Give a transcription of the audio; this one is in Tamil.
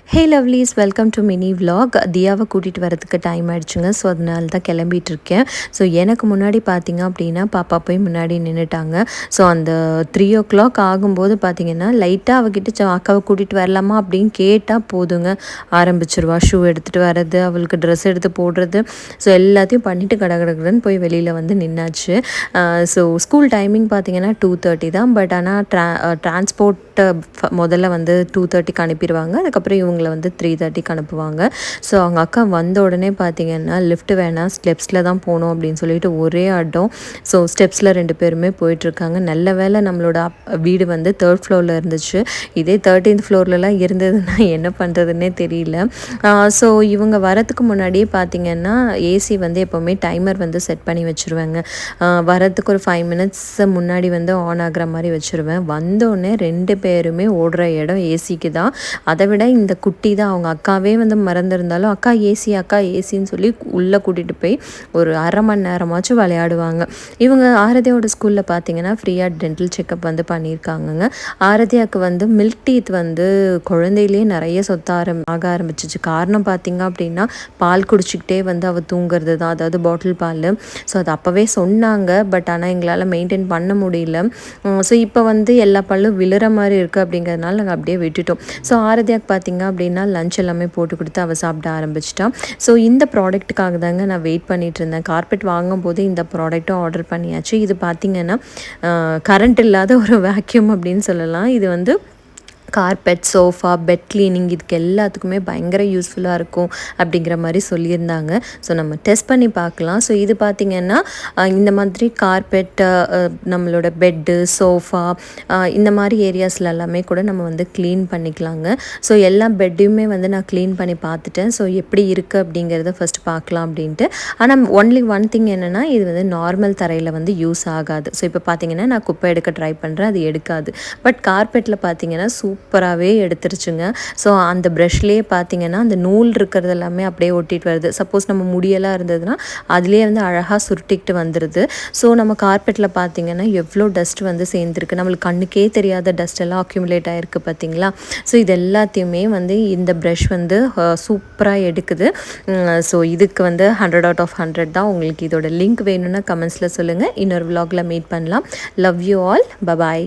Hey lovelies, welcome to mini vlog. தியாவை கூட்டிகிட்டு வரதுக்கு டைம் ஆகிடுச்சுங்க. ஸோ அதனால தான் கிளம்பிகிட்ருக்கேன். ஸோ எனக்கு முன்னாடி பார்த்திங்க அப்படின்னா பாப்பா போய் முன்னாடி நின்றுட்டாங்க. ஸோ அந்த 3 o'clock ஆகும்போது பார்த்திங்கன்னா லைட்டாக அவகிட்ட அக்காவை கூட்டிகிட்டு வரலாமா அப்படின்னு கேட்டால் போதுங்க ஆரம்பிச்சிருவா. ஷூ எடுத்துகிட்டு வர்றது, அவளுக்கு ட்ரெஸ் எடுத்து போடுறது, ஸோ எல்லாத்தையும் பண்ணிவிட்டு கடகடன்னு போய் வெளியில் வந்து நின்னாச்சு. ஸோ ஸ்கூல் டைமிங் பார்த்திங்கன்னா 2:30 தான். பட் ஆனால் டிரான்ஸ்போர்ட் முதல்ல வந்து 2:30க்கு அனுப்பிடுவாங்க. அதுக்கப்புறம் இவங்களை வந்து 3:30க்கு அனுப்புவாங்க. ஸோ அவங்க அக்கா வந்த உடனே பார்த்திங்கன்னா லிஃப்ட் வேணாம், ஸ்டெப்ஸில் தான் போகணும் அப்படின்னு சொல்லிட்டு ஒரே அடம். ஸோ ஸ்டெப்ஸில் 2 பேருமே போயிட்டுருக்காங்க. நல்ல வேளை நம்மளோட வீடு வந்து 3rd ஃப்ளோரில் இருந்துச்சு. இதே 13th ஃப்ளோர்லலாம் இருந்ததுன்னா என்ன பண்ணுறதுன்னே தெரியல. ஸோ இவங்க வரத்துக்கு முன்னாடியே பார்த்திங்கன்னா ஏசி வந்து எப்போவுமே டைமர் வந்து செட் பண்ணி வச்சுருவேங்க. வரத்துக்கு ஒரு 5 minutes முன்னாடி வந்து ஆன் ஆகிற மாதிரி வச்சுருவேன். வந்தோடனே 2 பேருமே ஓடுற இடம் ஏசிக்கு தான். அதை விட இந்த குட்டி தான். அவங்க அக்காவே வந்து மறந்துருந்தாலும் அக்கா ஏசின்னு சொல்லி உள்ளே கூட்டிகிட்டு போய் ஒரு அரை மணி நேரமாச்சும் விளையாடுவாங்க. இவங்க ஆரதியோட ஸ்கூலில் பார்த்தீங்கன்னா ஃப்ரீயாக டென்டல் செக்கப் வந்து பண்ணியிருக்காங்கங்க. ஆரதியாவுக்கு வந்து மில்க் டீத் வந்து குழந்தையிலேயே நிறைய ஆக ஆரம்பிச்சிச்சு. காரணம் பார்த்திங்க அப்படின்னா பால் குடிச்சிக்கிட்டே வந்து அவள் தூங்குறது தான், அதாவது பாட்டில் பால். ஸோ அது அப்போவே சொன்னாங்க. பட் ஆனால் எங்களால் மெயின்டைன் பண்ண முடியல. ஸோ இப்போ வந்து எல்லா பல்லும் விழுற மாதிரி இருக்குது அப்படிங்கிறதுனால நாங்கள் அப்படியே விட்டுட்டோம். ஸோ ஆரதியாக்கு பார்த்திங்க அப்படின்னா லஞ்ச் எல்லாமே போட்டு கொடுத்து அவள் சாப்பிட ஆரம்பிச்சிட்டான். ஸோ இந்த ப்ராடக்ட்டுக்காக தாங்க நான் வெயிட் பண்ணிகிட்டு இருந்தேன். கார்பெட் வாங்கும்போது இந்த ப்ராடக்ட்டும் ஆர்டர் பண்ணியாச்சு. இது பார்த்திங்கன்னா கரண்ட் இல்லாத ஒரு வேக்யூம் அப்படின்னு சொல்லலாம். இது வந்து கார்பெட், சோஃபா, பெட் கிளீனிங் இதுக்கு எல்லாத்துக்குமே பயங்கர யூஸ்ஃபுல்லாக இருக்கும் அப்படிங்கிற மாதிரி சொல்லியிருந்தாங்க. ஸோ நம்ம டெஸ்ட் பண்ணி பார்க்கலாம். ஸோ இது பார்த்திங்கன்னா இந்த மாதிரி கார்பெட், நம்மளோட பெட்டு, சோஃபா, இந்த மாதிரி ஏரியாஸில் எல்லாமே கூட நம்ம வந்து க்ளீன் பண்ணிக்கலாங்க. ஸோ எல்லா பெட்டையுமே வந்து நான் க்ளீன் பண்ணி பார்த்துட்டேன். ஸோ எப்படி இருக்குது அப்படிங்கிறத ஃபஸ்ட்டு பார்க்கலாம் அப்படின்ட்டு. ஆனால் ஒன்லி ஒன் திங் என்னென்னா, இது வந்து நார்மல் தரையில் வந்து யூஸ் ஆகாது. ஸோ இப்போ பார்த்திங்கன்னா நான் குப்பை எடுக்க ட்ரை பண்ணுறேன், அது எடுக்காது. பட் கார்பெட்டில் பார்த்திங்கன்னா சூப்பராகவே எடுத்துருச்சுங்க. ஸோ அந்த ப்ரஷ்லேயே பார்த்திங்கன்னா அந்த நூல் இருக்கிறது எல்லாமே அப்படியே ஒட்டிட்டு வருது. சப்போஸ் நம்ம முடியெல்லாம் இருந்ததுன்னா அதுலேயே வந்து அழகாக சுருட்டிக்கிட்டு வந்துடுது. ஸோ நம்ம கார்பெட்டில் பார்த்திங்கன்னா எவ்வளோ டஸ்ட் வந்து சேர்ந்துருக்கு, நம்மளுக்கு கண்ணுக்கே தெரியாத டஸ்ட் எல்லாம் அக்யூமுலேட் ஆகிருக்கு பார்த்திங்களா. ஸோ இது எல்லாத்தையுமே வந்து இந்த ப்ரஷ் வந்து சூப்பராக எடுக்குது. ஸோ இதுக்கு வந்து 100 out of 100 தான். உங்களுக்கு இதோட லிங்க் வேணும்னா கமெண்ட்ஸில் சொல்லுங்கள். இன்னொரு vlogல மீட் பண்ணலாம். Love you all. பபாய்.